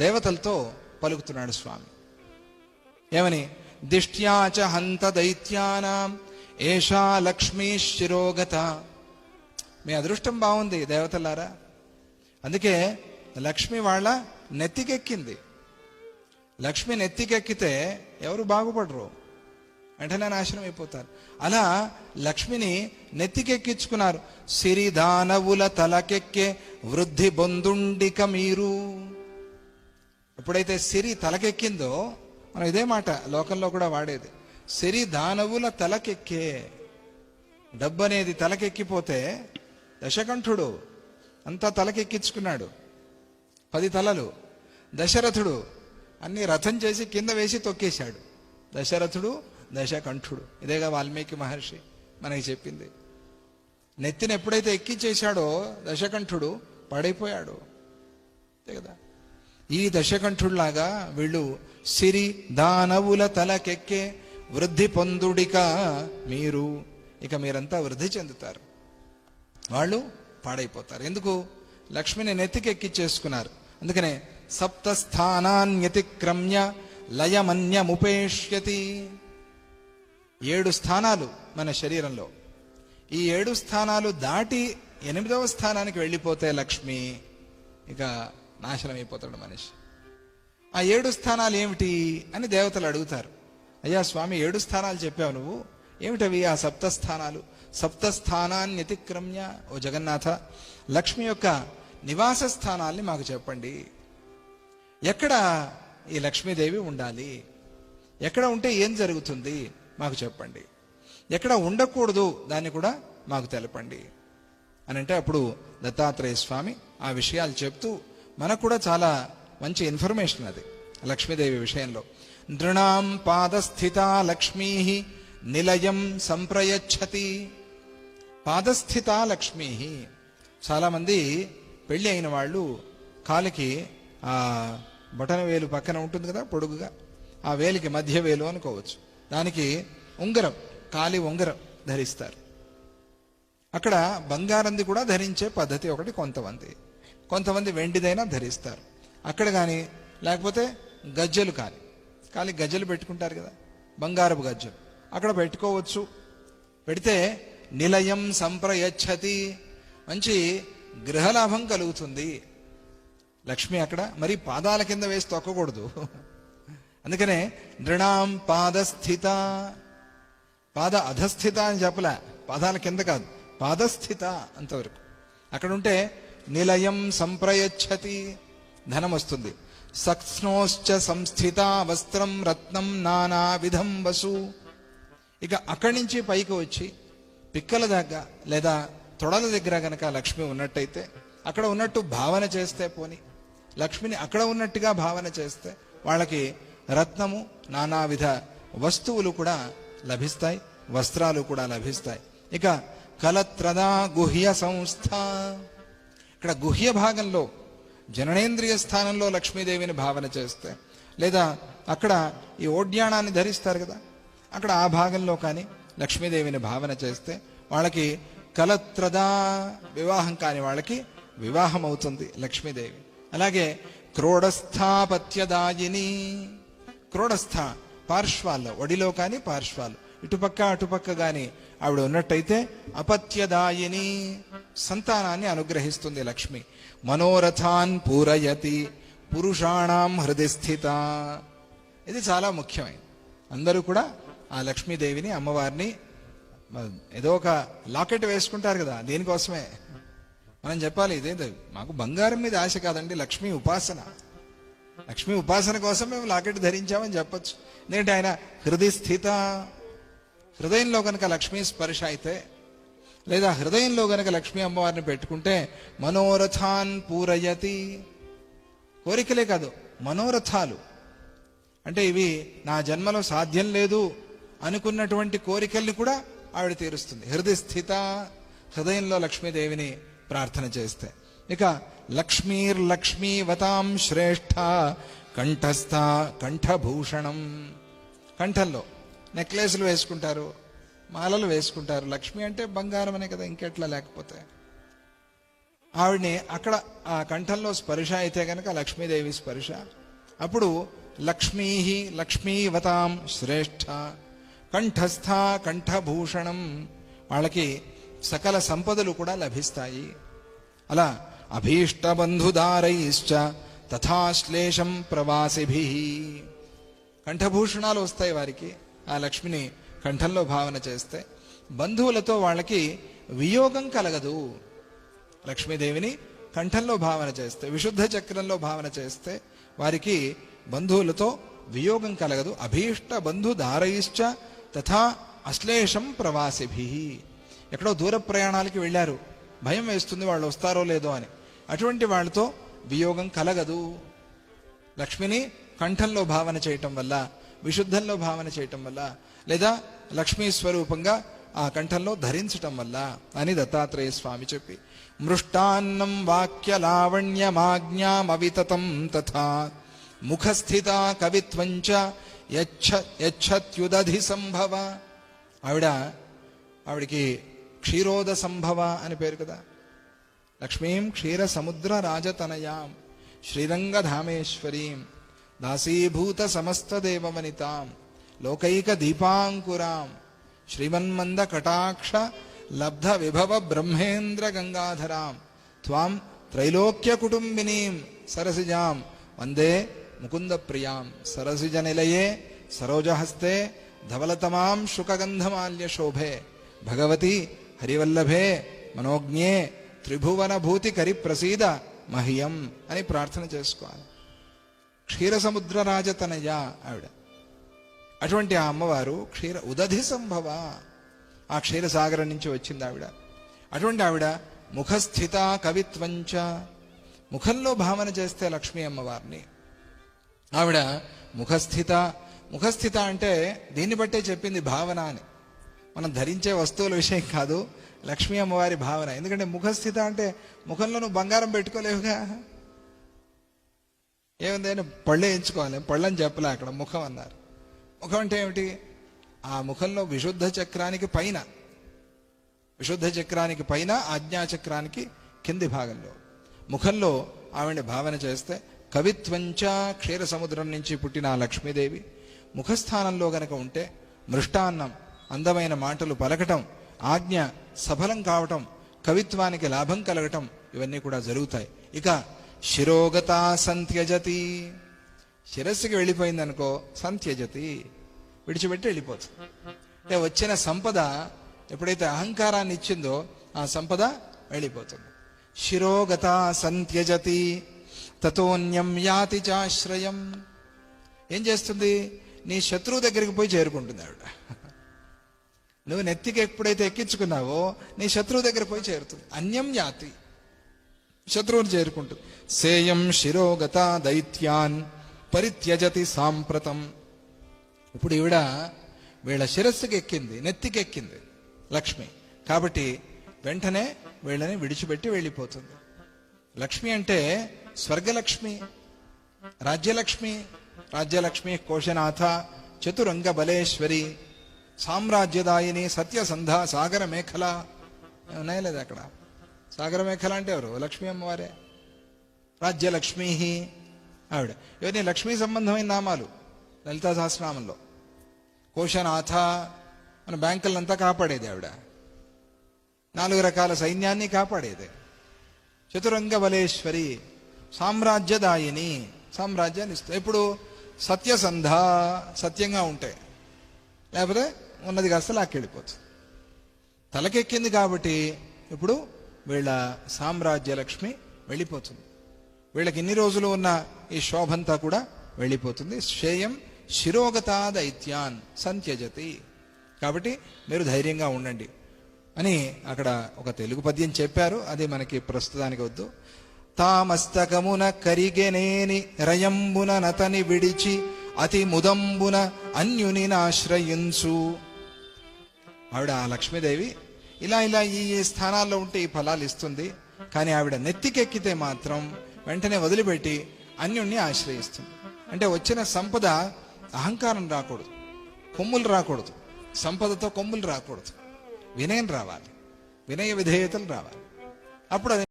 దేవతలతో పలుకుతున్నాడు స్వామి. ఏమని? దిష్ట్యాచ హంత దైత్యానాం ఏషా లక్ష్మీ శిరోగత. మీ అదృష్టం బాగుంది దేవతలారా, అందుకే లక్ష్మి వాళ్ళ నెత్తికెక్కింది. లక్ష్మి నెత్తికెక్కితే ఎవరు బాగుపడరు, వెంటనే నాశనం అయిపోతారు. అలా లక్ష్మిని నెత్తికెక్కించుకున్నారు. సిరిదానవుల తలకెక్కే వృద్ధి బొందుండిక మీరు. ఎప్పుడైతే సిరి తలకెక్కిందో, మనం ఇదే మాట లోకంలో కూడా వాడేది, సిరి దానవుల తలకెక్కే. డబ్బు అనేది తలకెక్కిపోతే దశకంఠుడు అంతా తలకెక్కించుకున్నాడు, 10 తలలు. దశరథుడు అన్ని రథం చేసి కింద వేసి తొక్కేశాడు. దశరథుడు దశకంఠుడు. ఇదేగా వాల్మీకి మహర్షి మనకి చెప్పింది. నెత్తిని ఎప్పుడైతే ఎక్కించేశాడో దశకంఠుడు పడైపోయాడు, అంతే కదా. ఈ దశకంఠుడిలాగా వీళ్ళు సిరి దానవుల తలకెక్కే వృద్ధి పొందుడిక మీరు. ఇక మీరంతా వృద్ధి చెందుతారు, వాళ్ళు పాడైపోతారు. ఎందుకు? లక్ష్మిని నెత్తికెక్కిచ్చేసుకున్నారు. అందుకనే సప్తస్థానాన్యతిక్రమ్య లయమన్యముపేష్యతి. 7 స్థానాలు మన శరీరంలో. ఈ 7 స్థానాలు దాటి 8వ స్థానానికి వెళ్ళిపోతే లక్ష్మి ఇక నాశనం అయిపోతాడు మనిషి. ఆ 7 స్థానాలు ఏమిటి అని దేవతలు అడుగుతారు. అయ్యా స్వామి, 7 స్థానాలు చెప్పావు నువ్వు, ఏమిటవి ఆ సప్తస్థానాలు? సప్తస్థానాన్యతిక్రమ్య, ఓ జగన్నాథ, లక్ష్మి యొక్క నివాస స్థానాల్ని మాకు చెప్పండి. ఎక్కడ ఈ లక్ష్మీదేవి ఉండాలి, ఎక్కడ ఉంటే ఏం జరుగుతుంది మాకు చెప్పండి, ఎక్కడ ఉండకూడదు దాన్ని కూడా మాకు తెలపండి అని అంటే, అప్పుడు దత్తాత్రేయ స్వామి ఆ విషయాలు చెప్తూ మనకు కూడా చాలా మంచి ఇన్ఫర్మేషన్ అది లక్ష్మీదేవి విషయంలో. నృణాం పాదస్థిత లక్ష్మీ నిలయం సంప్రయచ్చతి. పాదస్థిత లక్ష్మీ. చాలామంది పెళ్ళి అయిన వాళ్ళు కాలికి ఆ బొటన వేలు పక్కన ఉంటుంది కదా పొడుగుగా, ఆ వేలికి మధ్య వేలు అనుకోవచ్చు, దానికి ఉంగరం, కాలి ఉంగరం ధరిస్తారు. అక్కడ బంగారంది కూడా ధరించే పద్ధతి ఒకటి కొంతమంది వెండిదైనా ధరిస్తారు అక్కడ. కానీ లేకపోతే గజ్జలు, కాలి గజ్జలు పెట్టుకుంటారు కదా, బంగారపు గజ్జలు, అక్కడ పెట్టుకోవచ్చు. పెడితే నిలయం సంప్రయచ్చతి, మంచి గృహలాభం కలుగుతుంది లక్ష్మి అక్కడ. మరి పాదాల కింద వేసి తొక్కకూడదు. అందుకనే నృణాం పాదస్థిత, పాద అధస్థిత అని చెప్పలే, పాదాల కింద కాదు, పాదస్థిత అంతవరకు అక్కడ ఉంటే నిలయం సంప్రయచ్చతి, ధనం వస్తుంది. సక్స్నోశ్చ సంస్థిత వస్త్రం రత్నం నానా విధం వసు. ఇక అక్కడి నుంచి పైకి వచ్చి పిక్కల దగ్గర లేదా తొడల దగ్గర గనక లక్ష్మి ఉన్నట్టయితే, అక్కడ ఉన్నట్టు భావన చేస్తే, పోని లక్ష్మిని అక్కడ ఉన్నట్టుగా భావన చేస్తే వాళ్ళకి రత్నము నానావిధ వస్తువులు కూడా లభిస్తాయి, వస్త్రాలు కూడా లభిస్తాయి. ఇక కలత్రదా గుహ్య సంస్థ. ఇక్కడ గుహ్య భాగంలో జననేంద్రియ స్థానంలో లక్ష్మీదేవిని భావన చేస్తే, లేదా అక్కడ ఈ ఓడ్యాణాన్ని ధరిస్తారు కదా, అక్కడ ఆ భాగంలో కానీ లక్ష్మీదేవిని భావన చేస్తే వాళ్ళకి కలత్రదా, వివాహం కాని వాళ్ళకి వివాహం అవుతుంది లక్ష్మీదేవి. అలాగే క్రోడస్థాపత్యదాయిని. క్రోడస్థ పార్శ్వాల్లో, ఒడిలో కానీ పార్శ్వాలు, ఇటుపక్క అటుపక్క కానీ ఆవిడ ఉన్నట్టయితే అపత్యదాయిని, సంతానాన్ని అనుగ్రహిస్తుంది లక్ష్మి. మనోరథాన్ పూరయతి పురుషాణం హృదయ స్థిత. ఇది చాలా ముఖ్యమైనది. అందరూ కూడా ఆ లక్ష్మీదేవిని, అమ్మవారిని ఏదో ఒక లాకెట్ వేసుకుంటారు కదా, దీనికోసమే మనం చెప్పాలి. ఇదేంటి, మాకు బంగారం మీద ఆశ కాదండి, లక్ష్మీ ఉపాసన. లక్ష్మీ ఉపాసన కోసం మేము లాకెట్ ధరించామని చెప్పచ్చు. ఎందుకంటే ఆయన హృదయ స్థిత. హృదయంలో కనుక లక్ష్మీ స్పర్శ అయితే, లేదా హృదయంలో కనుక లక్ష్మీ అమ్మవారిని పెట్టుకుంటే మనోరథాన్ పూరయతి. కోరికలే కాదు, మనోరథాలు అంటే ఇవి నా జన్మలో సాధ్యం లేదు అనుకున్నటువంటి కోరికల్ని కూడా ఆవిడ తీరుస్తుంది. హృదయ స్థిత, హృదయంలో లక్ష్మీదేవిని ప్రార్థన చేస్తే. ఇక లక్ష్మీర్లక్ష్మీవతాం శ్రేష్ఠ కంఠస్థ కంఠభూషణం. కంఠంలో నెక్లెస్లు వేసుకుంటారు, మాలలు వేసుకుంటారు. లక్ష్మి అంటే బంగారం అనే కదా, ఇంకెట్లా లేకపోతే. ఆవిడ్ని అక్కడ ఆ కంఠంలో స్పర్శ అయితే కనుక లక్ష్మీదేవి స్పర్శ. అప్పుడు లక్ష్మీ లక్ష్మీవతాం శ్రేష్ఠ కంఠస్థ కంఠభూషణం, వాళ్ళకి సకల సంపదలు కూడా లభిస్తాయి. అలా అభీష్టబంధుదారైశ్చ తథాశ్లేషం ప్రవాసిభి, కంఠభూషణాలు వస్తాయి వారికి ఆ లక్ష్మిని కంఠంలో భావన చేస్తే. బంధువులతో వాళ్ళకి వియోగం కలగదు. లక్ష్మీదేవిని కంఠంలో భావన చేస్తే, విశుద్ధ చక్రంలో భావన చేస్తే వారికి బంధువులతో వియోగం కలగదు. అభీష్ట బంధుదారైశ్చ తథా అశ్లేషం ప్రవాసిభి, ఎక్కడో దూర ప్రయాణాలకి వెళ్ళారు, భయం వేస్తుంది వాళ్ళు వస్తారో లేదో అని, అటువంటి వాళ్ళతో వియోగం కలగదు. లక్ష్మిని కంఠంలో భావన చేయటం వల్ల, విశుద్ధంలో భావన చేయటం వల్ల, లేదా లక్ష్మీ స్వరూపంగా ఆ కంఠంలో ధరించటం వల్ల అని దత్తాత్రేయ స్వామి చెప్పి, మృష్టాన్నం వాక్య లావణ్యమాజ్ఞామవితతం తథా ముఖస్థిత కవిత్వంచ యచ్చత్యుదధి సంభవ. ఆవిడికి క్షీరోద సంభవ అని పేరు కదా. లక్ష్మీం క్షీర సముద్ర రాజతనయాం శ్రీరంగధామేశ్వరీం దాసీభూత సమస్త దేవవనితాం లోకైక దీపాంకురాం శ్రీమన్మంద కటాక్ష లబ్ధ విభవ బ్రహ్మేంద్ర గంగాధరాం త్వాం త్రైలోక్య కుటుంబినీం సరసిజాం వందే ముకుంద ప్రియాం సరసిజ నిలయే సరోజహస్తే ధవలతమాం శుకగంధమాల్య శోభే భగవతి హరివల్లభే మనోజ్ఞే త్రిభువన భూతి కరి ప్రసీద మహ్యం అని ప్రార్థన చేసుకోవాలి. క్షీర సముద్ర రాజతనయ ఆవిడ. అటువంటి ఆ అమ్మవారు ఉదధి సంభవ, ఆ క్షీరసాగరం నుంచి వచ్చింది ఆవిడ. అటువంటి ఆవిడ ముఖస్థిత కవిత్వంచ, ముఖంలో భావన చేస్తే లక్ష్మీ అమ్మవారిని ఆవిడ ముఖస్థిత అంటే దీన్ని బట్టే చెప్పింది భావన అని. మనం ధరించే వస్తువుల విషయం కాదు, లక్ష్మీ అమ్మవారి భావన. ఎందుకంటే ముఖస్థిత అంటే ముఖంలో నువ్వు బంగారం పెట్టుకోలేవుగా, ఏముందైనా పళ్ళే ఎంచుకోవాలి, పళ్ళని చెప్పలే అక్కడ ముఖం అన్నారు. ముఖం అంటే ఏమిటి? ఆ ముఖంలో విశుద్ధ చక్రానికి పైన ఆజ్ఞాచక్రానికి కింది భాగంలో ముఖంలో ఆవిడ భావన చేస్తే, కవిత్వంచ క్షీర సముద్రం నుంచి పుట్టిన లక్ష్మీదేవి ముఖస్థానంలో గనక ఉంటే మృష్టాన్నం అందమైన మాటలు పలకటం, ఆజ్ఞ సఫలం కావటం, కవిత్వానికి లాభం కలగటం, ఇవన్నీ కూడా జరుగుతాయి. ఇక శిరోగత సంత్యజతి, శిరస్సుకి వెళ్ళిపోయింది అనుకో సంత్యజతి, విడిచిపెట్టి వెళ్ళిపోతుంది. అంటే వచ్చిన సంపద ఎప్పుడైతే అహంకారాన్ని ఇచ్చిందో ఆ సంపద వెళ్ళిపోతుంది. శిరోగత సంత్యజతి తతోన్యం యాతి చాశ్రయం, ఏం చేస్తుంది? నీ శత్రువు దగ్గరికి పోయి చేరుకుంటుంది ఆవిడ. నువ్వు నెత్తికి ఎప్పుడైతే ఎక్కించుకున్నావో నీ శత్రువు దగ్గర పోయి చేరుతుంది. అన్యం యాతి, శత్రువుని చేరుకుంటుంది. సేయం శిరోగత దైత్యాన్ పరిత్యజతి సాంప్రతం. ఇప్పుడు ఈవిడ వీళ్ళ శిరస్సుకి ఎక్కింది, నెత్తికి ఎక్కింది లక్ష్మి, కాబట్టి వెంటనే వీళ్ళని విడిచిపెట్టి వెళ్ళిపోతుంది. లక్ష్మి అంటే స్వర్గలక్ష్మి, రాజ్యలక్ష్మి కోశనాథ చతురంగ బలేశ్వరి సామ్రాజ్యదాయిని సత్యసంధ సాగర మేఖల ఉన్నాయా లేదా? అక్కడ సాగర మేఖల అంటే ఎవరు? లక్ష్మీ అమ్మవారే. రాజ్యలక్ష్మీ ఆవిడ. ఇవన్నీ లక్ష్మీ సంబంధమైన నామాలు లలితా సహస్రనామంలో. కోశనాథ మన బ్యాంకులంతా కాపాడేది ఆవిడ, 4 రకాల సైన్యాన్ని కాపాడేది. చతురంగ బలేశ్వరి సామ్రాజ్యదాయిని, సామ్రాజ్యాన్ని ఇస్తుంది. ఎప్పుడు? సత్యసంధ, సత్యంగా ఉంటాయి, లేకపోతే ఉన్నది కాస్త లాక్కెళ్ళిపోతుంది. తలకెక్కింది కాబట్టి ఇప్పుడు వీళ్ళ సామ్రాజ్య లక్ష్మి వెళ్ళిపోతుంది. వీళ్ళకి ఇన్ని రోజులు ఉన్న ఈ శోభంతా కూడా వెళ్ళిపోతుంది. శ్రేయం శిరోగతా దైత్యాన్ సంత్యజతి. కాబట్టి మీరు ధైర్యంగా ఉండండి అని అక్కడ ఒక తెలుగు పద్యం చెప్పారు, అది మనకి ప్రస్తుతానికి వద్దు. తామస్తకమున కరిగెనేని రయంబున నతని విడిచి అతి ముదంబున అన్యుని ఆశ్రయించు. ఆవిడ ఆ లక్ష్మీదేవి ఇలా ఈ స్థానాల్లో ఉంటే ఈ ఫలాలు ఇస్తుంది. కానీ ఆవిడ నెత్తికెక్కితే మాత్రం వెంటనే వదిలిపెట్టి అన్యుణ్ణి ఆశ్రయిస్తుంది. అంటే వచ్చిన సంపద అహంకారం రాకూడదు, కొమ్ములు రాకూడదు, సంపదతో కొమ్ములు రాకూడదు, వినయం రావాలి, వినయ విధేయతలు రావాలి. అప్పుడు